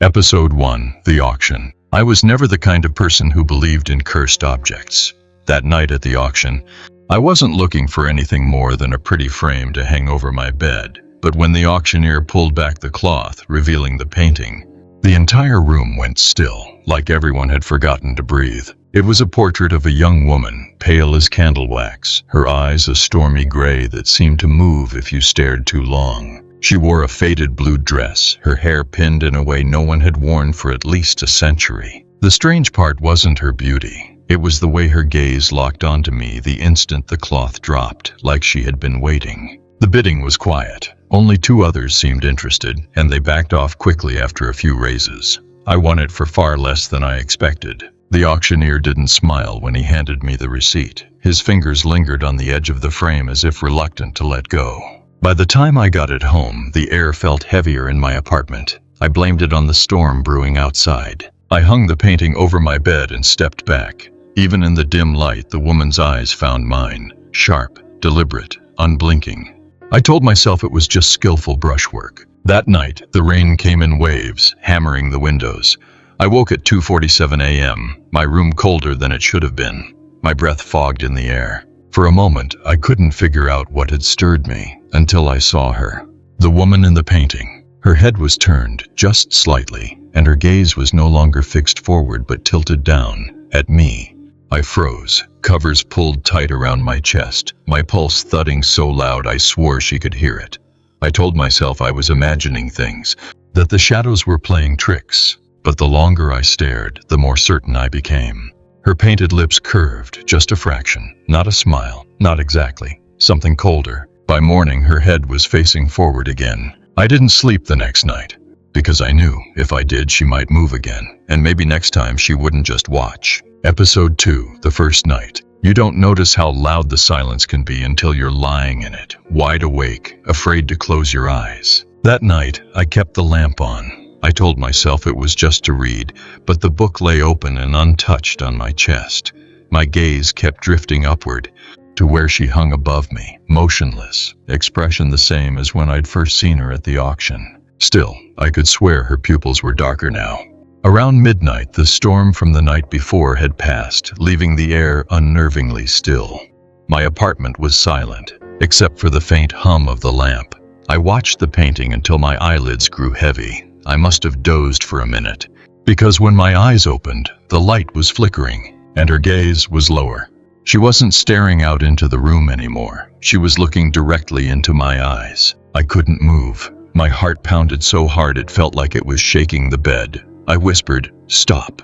Episode 1: The Auction. I was never the kind of person who believed in cursed objects. That night at the auction, I wasn't looking for anything more than a pretty frame to hang over my bed. But when the auctioneer pulled back the cloth, revealing the painting, the entire room went still, like everyone had forgotten to breathe. It was a portrait of a young woman, pale as candle wax, her eyes a stormy gray that seemed to move if you stared too long. She wore a faded blue dress, her hair pinned in a way no one had worn for at least a century. The strange part wasn't her beauty. It was the way her gaze locked onto me the instant the cloth dropped, like she had been waiting. The bidding was quiet. Only 2 others seemed interested, and they backed off quickly after a few raises. I won it for far less than I expected. The auctioneer didn't smile when he handed me the receipt. His fingers lingered on the edge of the frame as if reluctant to let go. By the time I got it home, the air felt heavier in my apartment. I blamed it on the storm brewing outside. I hung the painting over my bed and stepped back. Even in the dim light, the woman's eyes found mine, sharp, deliberate, unblinking. I told myself it was just skillful brushwork. That night, the rain came in waves, hammering the windows. I woke at 2:47 a.m., my room colder than it should have been. My breath fogged in the air. For a moment, I couldn't figure out what had stirred me, until I saw her. The woman in the painting. Her head was turned, just slightly, and her gaze was no longer fixed forward but tilted down, at me. I froze, covers pulled tight around my chest, my pulse thudding so loud I swore she could hear it. I told myself I was imagining things, that the shadows were playing tricks, but the longer I stared, the more certain I became. Her painted lips curved, just a fraction, not a smile, not exactly, something colder. By morning, her head was facing forward again. I didn't sleep the next night, because I knew if I did, she might move again, and maybe next time she wouldn't just watch. Episode 2: The First Night. You don't notice how loud the silence can be until you're lying in it, wide awake, afraid to close your eyes. That night, I kept the lamp on. I told myself it was just to read, but the book lay open and untouched on my chest. My gaze kept drifting upward, to where she hung above me, motionless, expression the same as when I'd first seen her at the auction. Still, I could swear her pupils were darker now. Around midnight, the storm from the night before had passed, leaving the air unnervingly still. My apartment was silent, except for the faint hum of the lamp. I watched the painting until my eyelids grew heavy. I must have dozed for a minute, because when my eyes opened, the light was flickering, and her gaze was lower. She wasn't staring out into the room anymore. She was looking directly into my eyes. I couldn't move. My heart pounded so hard it felt like it was shaking the bed. I whispered, "Stop."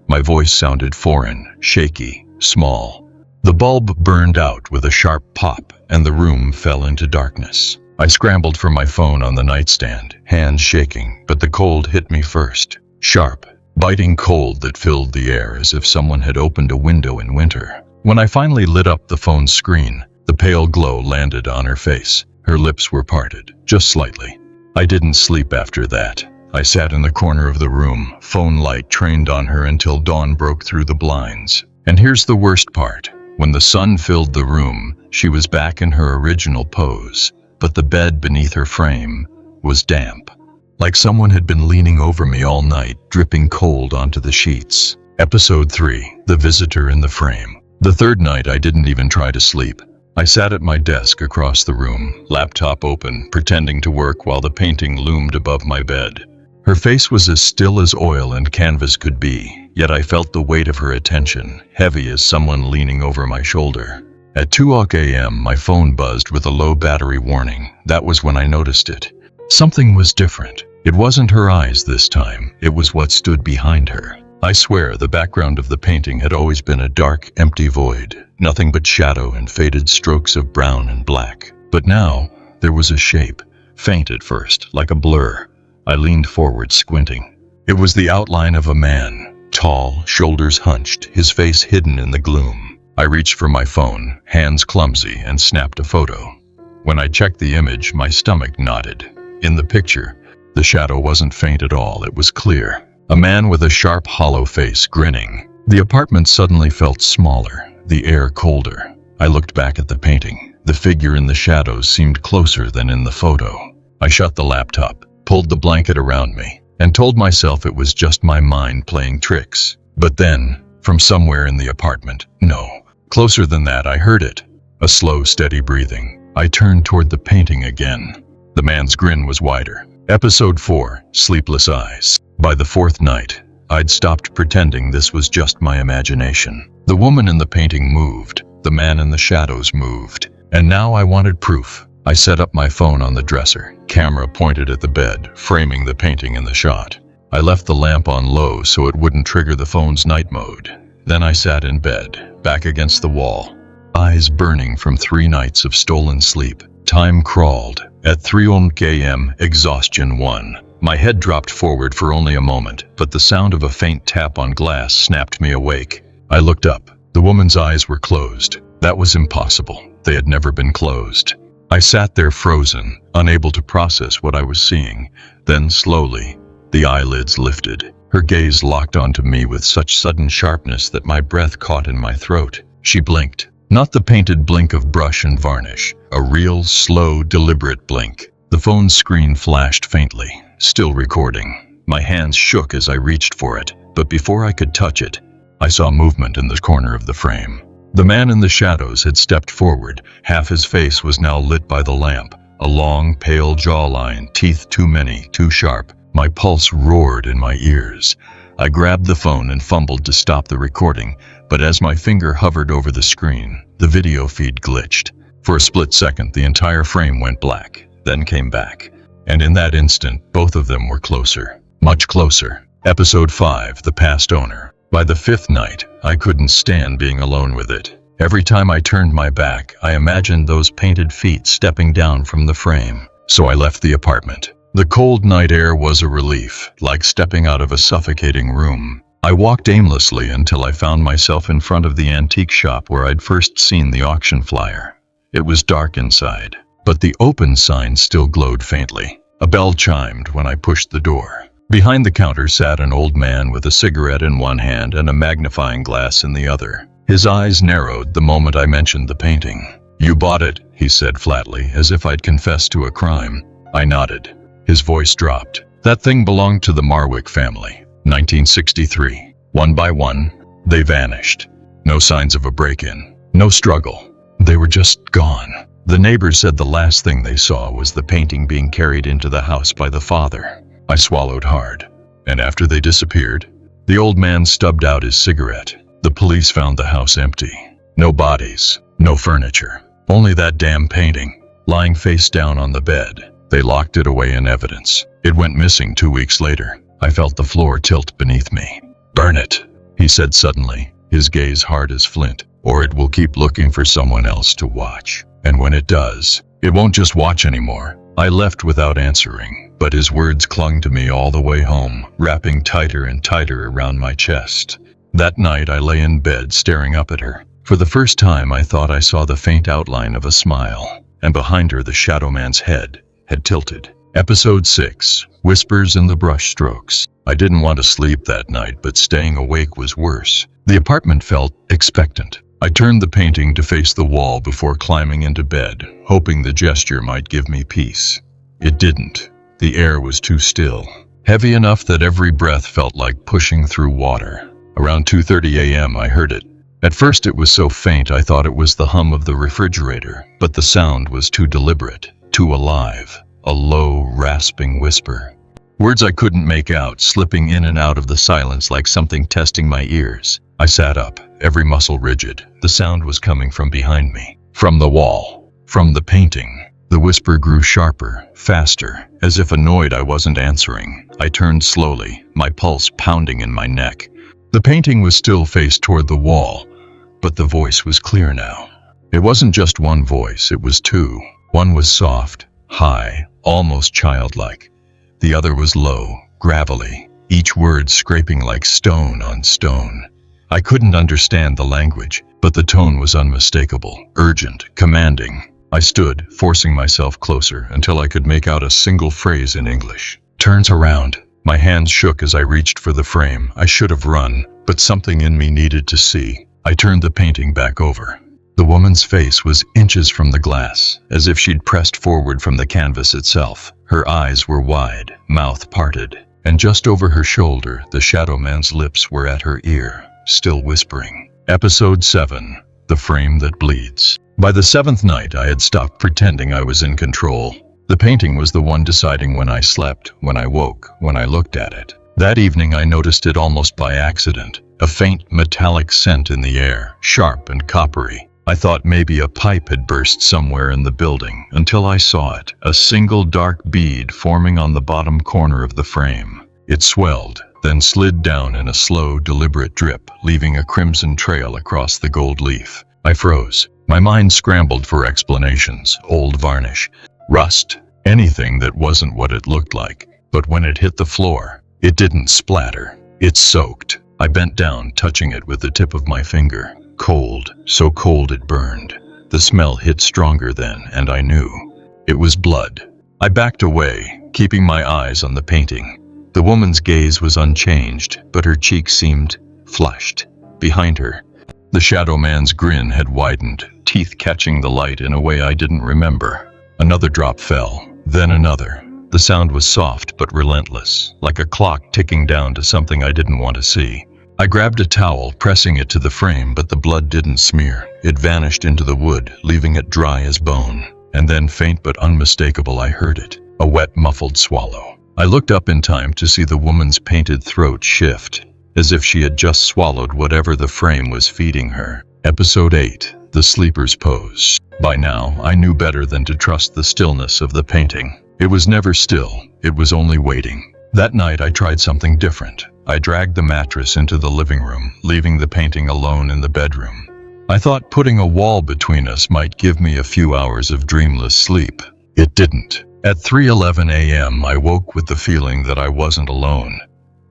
My voice sounded foreign, shaky, small. The bulb burned out with a sharp pop, and the room fell into darkness. I scrambled for my phone on the nightstand, hands shaking, but the cold hit me first. Sharp, biting cold that filled the air as if someone had opened a window in winter. When I finally lit up the phone's screen, the pale glow landed on her face. Her lips were parted, just slightly. I didn't sleep after that. I sat in the corner of the room, phone light trained on her until dawn broke through the blinds. And here's the worst part. When the sun filled the room, she was back in her original pose. But the bed beneath her frame was damp, like someone had been leaning over me all night, dripping cold onto the sheets. Episode 3: The Visitor in the Frame. The third night, I didn't even try to sleep. I sat at my desk across the room, laptop open, pretending to work while the painting loomed above my bed. Her face was as still as oil and canvas could be, yet I felt the weight of her attention, heavy as someone leaning over my shoulder. At 2 a.m., my phone buzzed with a low battery warning. That was when I noticed it. Something was different. It wasn't her eyes this time. It was what stood behind her. I swear the background of the painting had always been a dark, empty void. Nothing but shadow and faded strokes of brown and black. But now, there was a shape, faint at first, like a blur. I leaned forward, squinting. It was the outline of a man, tall, shoulders hunched, his face hidden in the gloom. I reached for my phone, hands clumsy, and snapped a photo. When I checked the image, my stomach knotted. In the picture, the shadow wasn't faint at all, it was clear. A man with a sharp, hollow face, grinning. The apartment suddenly felt smaller, the air colder. I looked back at the painting. The figure in the shadows seemed closer than in the photo. I shut the laptop, pulled the blanket around me, and told myself it was just my mind playing tricks. But then, from somewhere in the apartment, no, closer than that, I heard it. A slow, steady breathing. I turned toward the painting again. The man's grin was wider. Episode 4, Sleepless Eyes. By the fourth night, I'd stopped pretending this was just my imagination. The woman in the painting moved. The man in the shadows moved. And now I wanted proof. I set up my phone on the dresser, camera pointed at the bed, framing the painting in the shot. I left the lamp on low so it wouldn't trigger the phone's night mode. Then I sat in bed, back against the wall, eyes burning from 3 nights of stolen sleep. Time crawled. At 3 a.m., exhaustion won. My head dropped forward for only a moment, but the sound of a faint tap on glass snapped me awake. I looked up. The woman's eyes were closed. That was impossible. They had never been closed. I sat there frozen, unable to process what I was seeing. Then slowly, the eyelids lifted. Her gaze locked onto me with such sudden sharpness that my breath caught in my throat. She blinked. Not the painted blink of brush and varnish, a real, slow, deliberate blink. The phone's screen flashed faintly, still recording. My hands shook as I reached for it, but before I could touch it, I saw movement in the corner of the frame. The man in the shadows had stepped forward. Half his face was now lit by the lamp. A long, pale jawline, teeth too many, too sharp. My pulse roared in my ears. I grabbed the phone and fumbled to stop the recording, but as my finger hovered over the screen, the video feed glitched. For a split second, the entire frame went black, then came back. And in that instant, both of them were closer. Much closer. Episode 5, The Past Owner. By the 5th night, I couldn't stand being alone with it. Every time I turned my back, I imagined those painted feet stepping down from the frame. So I left the apartment. The cold night air was a relief, like stepping out of a suffocating room. I walked aimlessly until I found myself in front of the antique shop where I'd first seen the auction flyer. It was dark inside, but the open sign still glowed faintly. A bell chimed when I pushed the door. Behind the counter sat an old man with a cigarette in one hand and a magnifying glass in the other. His eyes narrowed the moment I mentioned the painting. "You bought it," he said flatly, as if I'd confessed to a crime. I nodded. His voice dropped. "That thing belonged to the Marwick family. 1963. One by one, they vanished. No signs of a break-in. No struggle. They were just gone." The neighbors said the last thing they saw was the painting being carried into the house by the father. I swallowed hard. "And after they disappeared?" The old man stubbed out his cigarette. "The police found the house empty. No bodies. No furniture. Only that damn painting, lying face down on the bed. They locked it away in evidence. It went missing 2 weeks later." I felt the floor tilt beneath me. "Burn it," he said suddenly, his gaze hard as flint, "or it will keep looking for someone else to watch. And when it does, it won't just watch anymore." I left without answering, but his words clung to me all the way home, wrapping tighter and tighter around my chest. That night I lay in bed staring up at her. For the first time I thought I saw the faint outline of a smile, and behind her the shadow man's head had tilted. Episode 6, Whispers in the Brush Strokes. I didn't want to sleep that night, but staying awake was worse. The apartment felt expectant. I turned the painting to face the wall before climbing into bed, hoping the gesture might give me peace. It didn't. The air was too still, heavy enough that every breath felt like pushing through water. Around 2:30 a.m. I heard it. At first it was so faint I thought it was the hum of the refrigerator, but the sound was too deliberate, too alive. A low, rasping whisper. Words I couldn't make out, slipping in and out of the silence like something testing my ears. I sat up, every muscle rigid. The sound was coming from behind me. From the wall. From the painting. The whisper grew sharper, faster, as if annoyed I wasn't answering. I turned slowly, my pulse pounding in my neck. The painting was still faced toward the wall, but the voice was clear now. It wasn't just one voice, it was two. One was soft, high, almost childlike. The other was low, gravelly, each word scraping like stone on stone. I couldn't understand the language, but the tone was unmistakable, urgent, commanding. I stood, forcing myself closer until I could make out a single phrase in English. "Turns around." My hands shook as I reached for the frame. I should have run, but something in me needed to see. I turned the painting back over. The woman's face was inches from the glass, as if she'd pressed forward from the canvas itself. Her eyes were wide, mouth parted. and just over her shoulder, the shadow man's lips were at her ear, still whispering. Episode 7. The Frame That Bleeds. By the seventh night, I had stopped pretending I was in control. The painting was the one deciding when I slept, when I woke, when I looked at it. That evening I noticed it almost by accident, a faint metallic scent in the air, sharp and coppery. I thought maybe a pipe had burst somewhere in the building, until I saw it, a single dark bead forming on the bottom corner of the frame. It swelled, then slid down in a slow, deliberate drip, leaving a crimson trail across the gold leaf. I froze. My mind scrambled for explanations, old varnish, rust, anything that wasn't what it looked like. But when it hit the floor, it didn't splatter. It soaked. I bent down, touching it with the tip of my finger. Cold, so cold it burned. The smell hit stronger then, and I knew. It was blood. I backed away, keeping my eyes on the painting. The woman's gaze was unchanged, but her cheeks seemed flushed. Behind her, the shadow man's grin had widened, teeth catching the light in a way I didn't remember. Another drop fell, then another. The sound was soft but relentless, like a clock ticking down to something I didn't want to see. I grabbed a towel, pressing it to the frame, but the blood didn't smear. It vanished into the wood, leaving it dry as bone. And then, faint but unmistakable, I heard it, a wet, muffled swallow. I looked up in time to see the woman's painted throat shift, as if she had just swallowed whatever the frame was feeding her. Episode 8. The Sleeper's Pose. By now, I knew better than to trust the stillness of the painting. It was never still, it was only waiting. That night I tried something different. I dragged the mattress into the living room, leaving the painting alone in the bedroom. I thought putting a wall between us might give me a few hours of dreamless sleep. It didn't. At 3:11 a.m. I woke with the feeling that I wasn't alone.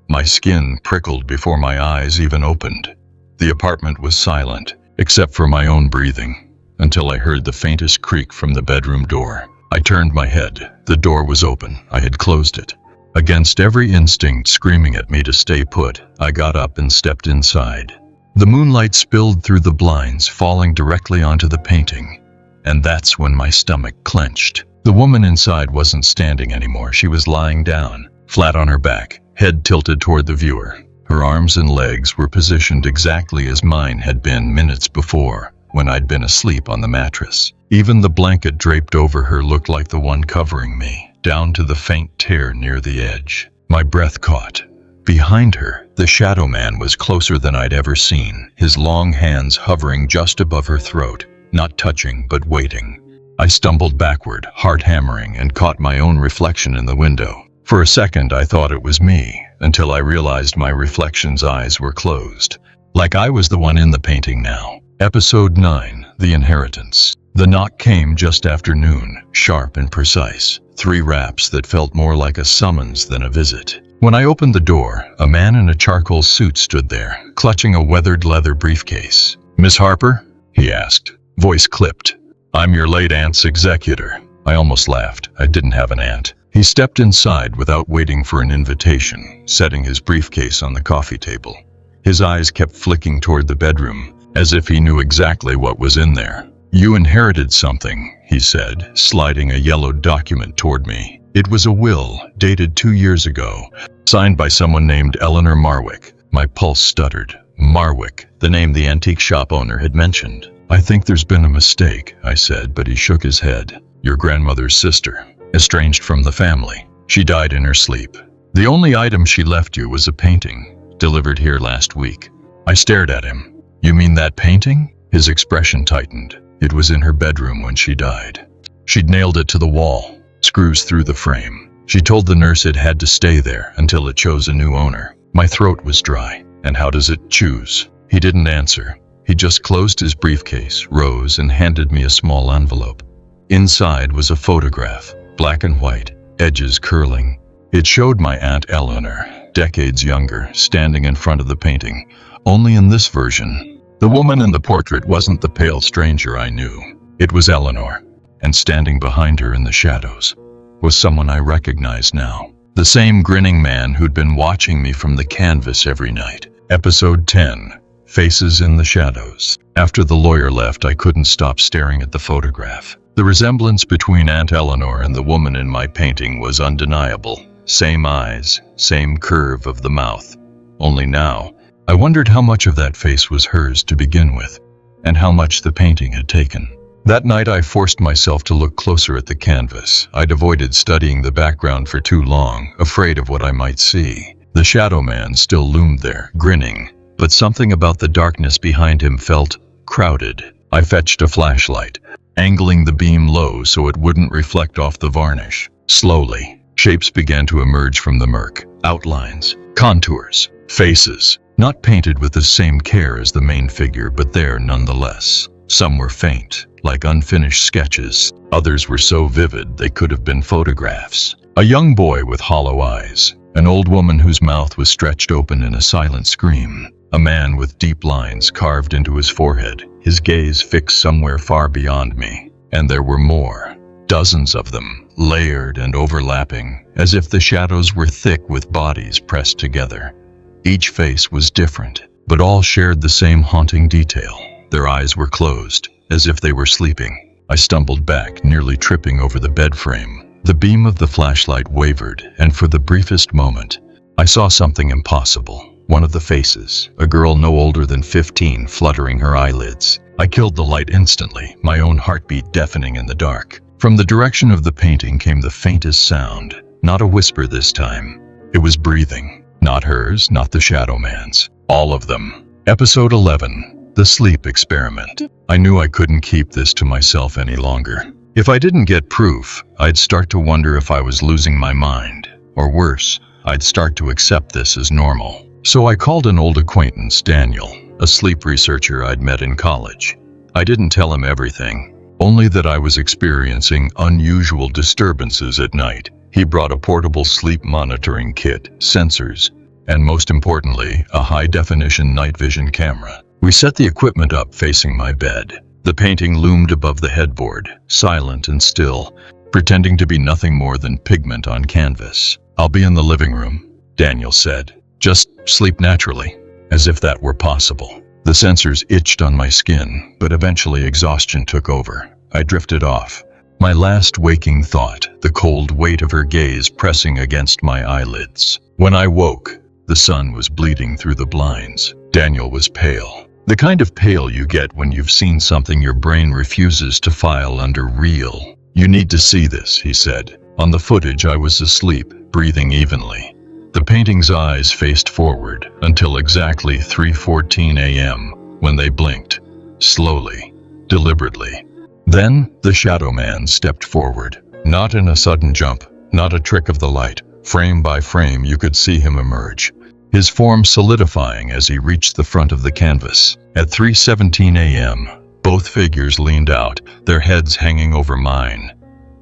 My skin prickled before my eyes even opened. The apartment was silent, except for my own breathing, until I heard the faintest creak from the bedroom door. I turned my head. The door was open. I had closed it. Against every instinct screaming at me to stay put, I got up and stepped inside. The moonlight spilled through the blinds, falling directly onto the painting. And that's when my stomach clenched. The woman inside wasn't standing anymore. She was lying down, flat on her back, head tilted toward the viewer. Her arms and legs were positioned exactly as mine had been minutes before, when I'd been asleep on the mattress. Even the blanket draped over her looked like the one covering me, down to the faint tear near the edge. My breath caught. Behind her, the shadow man was closer than I'd ever seen, his long hands hovering just above her throat, not touching but waiting. I stumbled backward, heart hammering, and caught my own reflection in the window. For a second I thought it was me, until I realized my reflection's eyes were closed, like I was the one in the painting now. Episode 9. The Inheritance. The knock came just after noon, sharp and precise. 3 raps that felt more like a summons than a visit. When I opened the door, a man in a charcoal suit stood there, clutching a weathered leather briefcase. "Miss Harper?" he asked. Voice clipped. "I'm your late aunt's executor." I almost laughed. I didn't have an aunt. He stepped inside without waiting for an invitation, setting his briefcase on the coffee table. His eyes kept flicking toward the bedroom, as if he knew exactly what was in there. "You inherited something," he said, sliding a yellowed document toward me. It was a will, dated 2 years ago, signed by someone named Eleanor Marwick. My pulse stuttered. Marwick, the name the antique shop owner had mentioned. "I think there's been a mistake," I said, but he shook his head. "Your grandmother's sister, estranged from the family. She died in her sleep. The only item she left you was a painting, delivered here last week." I stared at him. "You mean that painting?" His expression tightened. "It was in her bedroom when she died. She'd nailed it to the wall, screws through the frame. She told the nurse it had to stay there until it chose a new owner." My throat was dry. "And how does it choose?" He didn't answer. He just closed his briefcase, rose, and handed me a small envelope. Inside was a photograph, black and white, edges curling. It showed my Aunt Eleanor, decades younger, standing in front of the painting. Only in this version, the woman in the portrait wasn't the pale stranger I knew. It was Eleanor, and standing behind her in the shadows was someone I recognized now. The same grinning man who'd been watching me from the canvas every night. Episode 10. Faces in the Shadows. After the lawyer left, I couldn't stop staring at the photograph. The resemblance between Aunt Eleanor and the woman in my painting was undeniable. same eyes, same curve of the mouth. Only now, I wondered how much of that face was hers to begin with, and how much the painting had taken. That night I forced myself to look closer at the canvas. I'd avoided studying the background for too long, afraid of what I might see. The shadow man still loomed there, grinning, but something about the darkness behind him felt crowded. I fetched a flashlight, angling the beam low so it wouldn't reflect off the varnish. Slowly, shapes began to emerge from the murk. Outlines, contours, faces, not painted with the same care as the main figure, but there nonetheless. Some were faint, like unfinished sketches. Others were so vivid they could have been photographs. A young boy with hollow eyes, an old woman whose mouth was stretched open in a silent scream, a man with deep lines carved into his forehead, his gaze fixed somewhere far beyond me. And there were more, dozens of them, layered and overlapping, as if the shadows were thick with bodies pressed together. Each face was different, but all shared the same haunting detail. Their eyes were closed, as if they were sleeping. I stumbled back, nearly tripping over the bed frame. The beam of the flashlight wavered, and for the briefest moment, I saw something impossible. One of the faces, a girl no older than 15, fluttering her eyelids. I killed the light instantly, my own heartbeat deafening in the dark. From the direction of the painting came the faintest sound, not a whisper this time. It was breathing. Not hers, not the shadow man's. All of them. Episode 11. The Sleep Experiment. I knew I couldn't keep this to myself any longer. If I didn't get proof, I'd start to wonder if I was losing my mind. Or worse, I'd start to accept this as normal. So I called an old acquaintance, Daniel, a sleep researcher I'd met in college. I didn't tell him everything, only that I was experiencing unusual disturbances at night. He brought a portable sleep monitoring kit, sensors, and most importantly, a high-definition night vision camera. We set the equipment up facing my bed. The painting loomed above the headboard, silent and still, pretending to be nothing more than pigment on canvas. "I'll be in the living room," Daniel said. "Just sleep naturally," as if that were possible. The sensors itched on my skin, but eventually exhaustion took over. I drifted off. My last waking thought, the cold weight of her gaze pressing against my eyelids. When I woke, the sun was bleeding through the blinds. Daniel was pale. The kind of pale you get when you've seen something your brain refuses to file under real. "You need to see this," he said. On the footage, I was asleep, breathing evenly. The painting's eyes faced forward until exactly 3:14 a.m. when they blinked, slowly, deliberately. Then the shadow man stepped forward, not in a sudden jump, not a trick of the light. Frame by frame you could see him emerge, his form solidifying as he reached the front of the canvas. At 3:17 a.m., both figures leaned out, their heads hanging over mine.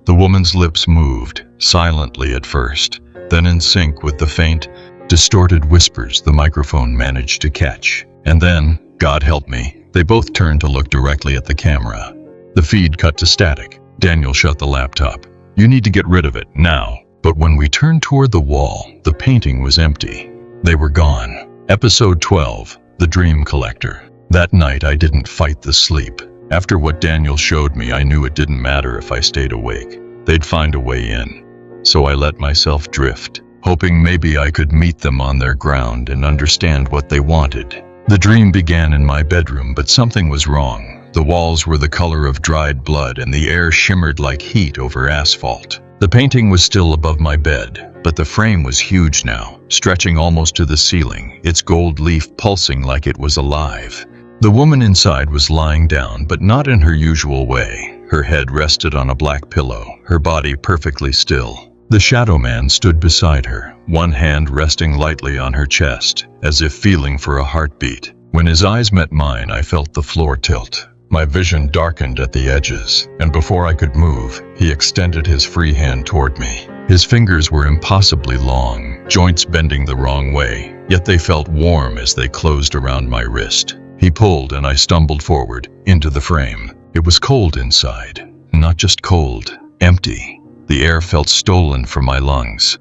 The woman's lips moved, silently at first, then in sync with the faint, distorted whispers the microphone managed to catch. And then, God help me, they both turned to look directly at the camera. The feed cut to static. Daniel shut the laptop. "You need to get rid of it, now." But when we turned toward the wall, the painting was empty. They were gone. Episode 12. The Dream Collector. That night I didn't fight the sleep. After what Daniel showed me, I knew it didn't matter if I stayed awake. They'd find a way in. So I let myself drift, hoping maybe I could meet them on their ground and understand what they wanted. The dream began in my bedroom, but something was wrong. The walls were the color of dried blood and the air shimmered like heat over asphalt. The painting was still above my bed, but the frame was huge now, stretching almost to the ceiling, its gold leaf pulsing like it was alive. The woman inside was lying down, but not in her usual way. Her head rested on a black pillow, her body perfectly still. The shadow man stood beside her, one hand resting lightly on her chest, as if feeling for a heartbeat. When his eyes met mine, I felt the floor tilt. My vision darkened at the edges, and before I could move, he extended his free hand toward me. His fingers were impossibly long, joints bending the wrong way, yet they felt warm as they closed around my wrist. He pulled and I stumbled forward, into the frame. It was cold inside. Not just cold, empty. The air felt stolen from my lungs.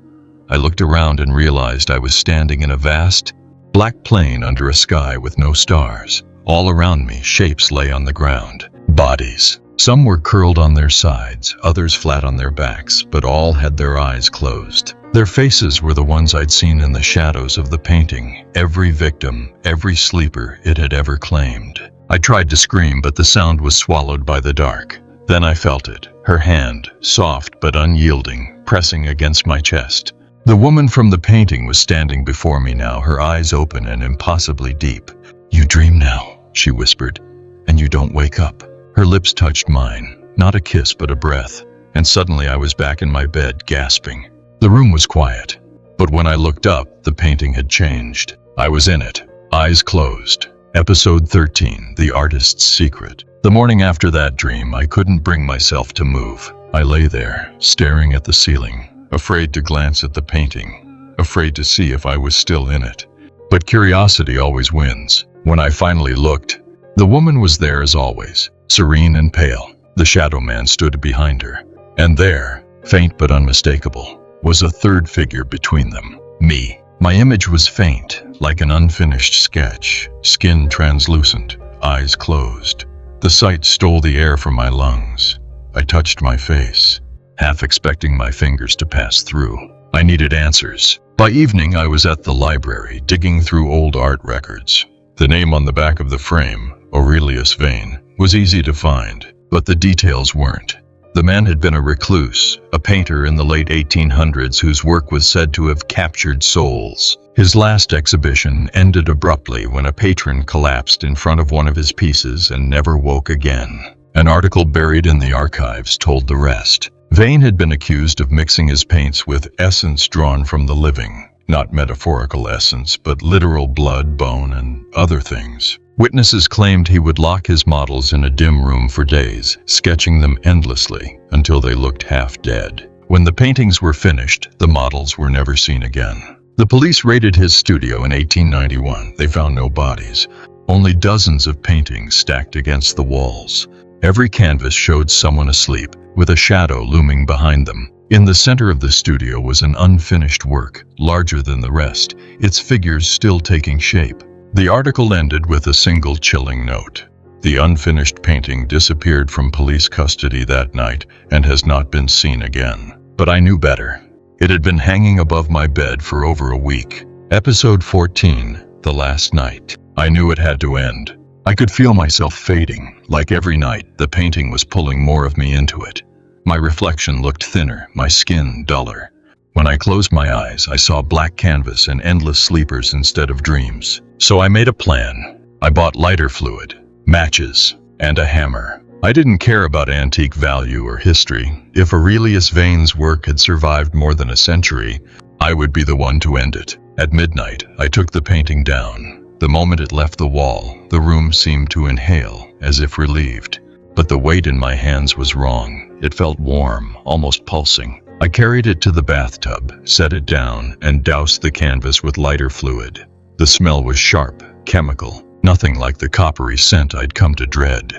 I looked around and realized I was standing in a vast, black plain under a sky with no stars. All around me, shapes lay on the ground. Bodies. Some were curled on their sides, others flat on their backs, but all had their eyes closed. Their faces were the ones I'd seen in the shadows of the painting, every victim, every sleeper it had ever claimed. I tried to scream, but the sound was swallowed by the dark. Then I felt it, her hand, soft but unyielding, pressing against my chest. The woman from the painting was standing before me now, her eyes open and impossibly deep. "You dream now," she whispered, "and you don't wake up." Her lips touched mine, not a kiss but a breath, and suddenly I was back in my bed, gasping. The room was quiet, but when I looked up, the painting had changed. I was in it, eyes closed. Episode 13, The Artist's Secret. The morning after that dream, I couldn't bring myself to move. I lay there, staring at the ceiling, afraid to glance at the painting, afraid to see if I was still in it. But curiosity always wins. When I finally looked, the woman was there as always, serene and pale. The shadow man stood behind her, and there, faint but unmistakable, was a third figure between them, me. My image was faint, like an unfinished sketch, skin translucent, eyes closed. The sight stole the air from my lungs. I touched my face, half expecting my fingers to pass through. I needed answers. By evening, I was at the library, digging through old art records. The name on the back of the frame, Aurelius Vane, was easy to find, but the details weren't. The man had been a recluse, a painter in the late 1800s whose work was said to have captured souls. His last exhibition ended abruptly when a patron collapsed in front of one of his pieces and never woke again. An article buried in the archives told the rest. Vane had been accused of mixing his paints with essence drawn from the living. Not metaphorical essence, but literal blood, bone, and other things. Witnesses claimed he would lock his models in a dim room for days, sketching them endlessly until they looked half dead. When the paintings were finished, the models were never seen again. The police raided his studio in 1891. They found no bodies, only dozens of paintings stacked against the walls. Every canvas showed someone asleep, with a shadow looming behind them. In the center of the studio was an unfinished work, larger than the rest, its figures still taking shape. The article ended with a single chilling note. The unfinished painting disappeared from police custody that night and has not been seen again. But I knew better. It had been hanging above my bed for over a week. Episode 14, The Last Night. I knew it had to end. I could feel myself fading. Like every night, the painting was pulling more of me into it. My reflection looked thinner, my skin duller. When I closed my eyes, I saw black canvas and endless sleepers instead of dreams. So I made a plan. I bought lighter fluid, matches, and a hammer. I didn't care about antique value or history. If Aurelius Vane's work had survived more than a century, I would be the one to end it. At midnight, I took the painting down. The moment it left the wall, the room seemed to inhale, as if relieved. But the weight in my hands was wrong. It felt warm, almost pulsing. I carried it to the bathtub, set it down, and doused the canvas with lighter fluid. The smell was sharp, chemical, nothing like the coppery scent I'd come to dread.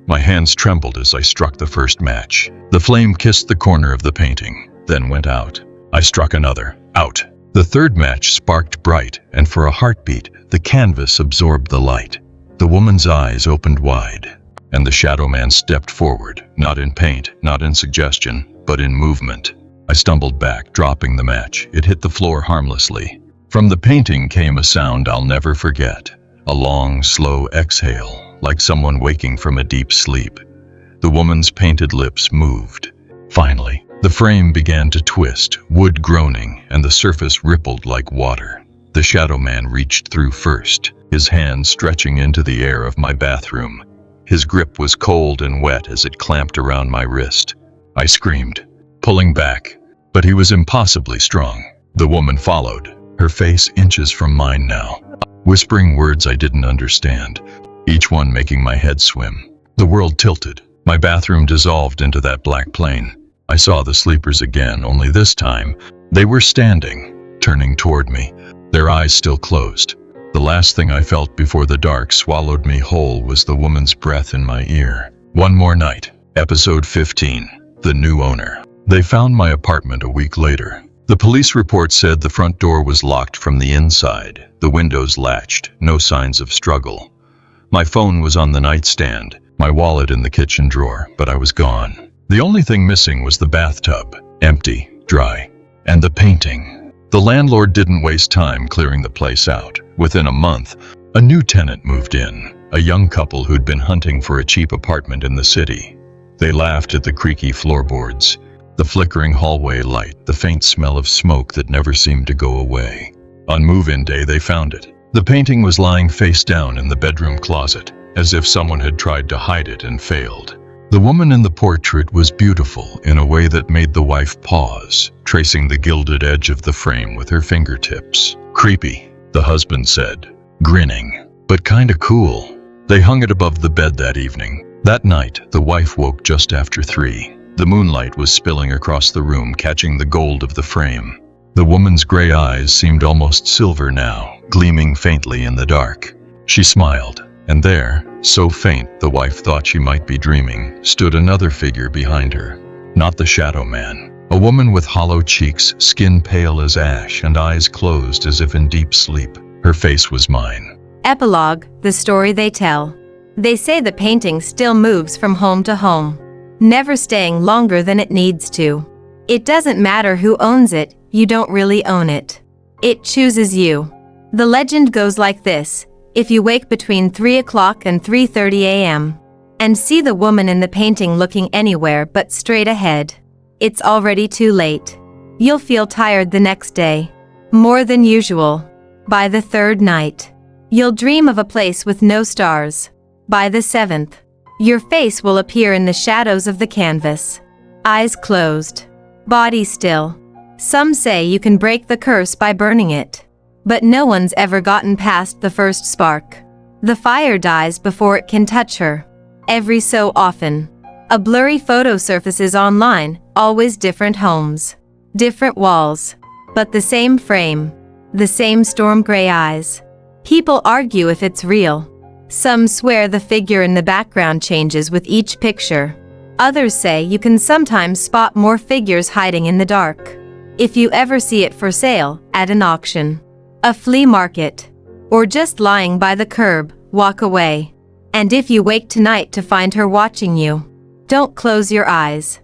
My hands trembled as I struck the first match. The flame kissed the corner of the painting, then went out. I struck another. Out. The third match sparked bright, and for a heartbeat, the canvas absorbed the light. The woman's eyes opened wide, and the shadow man stepped forward, not in paint, not in suggestion, but in movement. I stumbled back, dropping the match. It hit the floor harmlessly. From the painting came a sound I'll never forget. A long, slow exhale, like someone waking from a deep sleep. The woman's painted lips moved. Finally, the frame began to twist, wood groaning, and the surface rippled like water. The shadow man reached through first, his hand stretching into the air of my bathroom. His grip was cold and wet as it clamped around my wrist. I screamed, pulling back, but he was impossibly strong. The woman followed, her face inches from mine now, whispering words I didn't understand, each one making my head swim. The world tilted. My bathroom dissolved into that black plane. I saw the sleepers again, only this time, they were standing, turning toward me, their eyes still closed. The last thing I felt before the dark swallowed me whole was the woman's breath in my ear. One more night. Episode 15. The New Owner. They found my apartment a week later. The police report said the front door was locked from the inside, the windows latched, no signs of struggle. My phone was on the nightstand, my wallet in the kitchen drawer, but I was gone. The only thing missing was the bathtub, empty, dry. And the painting. The landlord didn't waste time clearing the place out. Within a month, a new tenant moved in, a young couple who'd been hunting for a cheap apartment in the city. They laughed at the creaky floorboards, the flickering hallway light, the faint smell of smoke that never seemed to go away. On move-in day, they found it. The painting was lying face down in the bedroom closet, as if someone had tried to hide it and failed. The woman in the portrait was beautiful in a way that made the wife pause, tracing the gilded edge of the frame with her fingertips. "Creepy," the husband said, grinning, "but kinda cool." They hung it above the bed that evening. That night, the wife woke just after 3. The moonlight was spilling across the room, catching the gold of the frame. The woman's gray eyes seemed almost silver now, gleaming faintly in the dark. She smiled, and there, so faint the wife thought she might be dreaming, stood another figure behind her. Not the shadow man. A woman with hollow cheeks, skin pale as ash, and eyes closed as if in deep sleep. Her face was mine. Epilogue, the story they tell. They say the painting still moves from home to home, never staying longer than it needs to. It doesn't matter who owns it, you don't really own it. It chooses you. The legend goes like this: if you wake between 3 o'clock and 3:30 a.m. and see the woman in the painting looking anywhere but straight ahead, it's already too late. You'll feel tired the next day, more than usual. By the 3rd night, you'll dream of a place with no stars. By the 7th, your face will appear in the shadows of the canvas. Eyes closed, body still. Some say you can break the curse by burning it, but no one's ever gotten past the first spark. The fire dies before it can touch her. Every so often, a blurry photo surfaces online, always different homes, different walls, but the same frame, the same storm gray eyes. People argue if it's real. Some swear the figure in the background changes with each picture. Others say you can sometimes spot more figures hiding in the dark. If you ever see it for sale, at an auction, a flea market, or just lying by the curb, walk away. And if you wake tonight to find her watching you, don't close your eyes.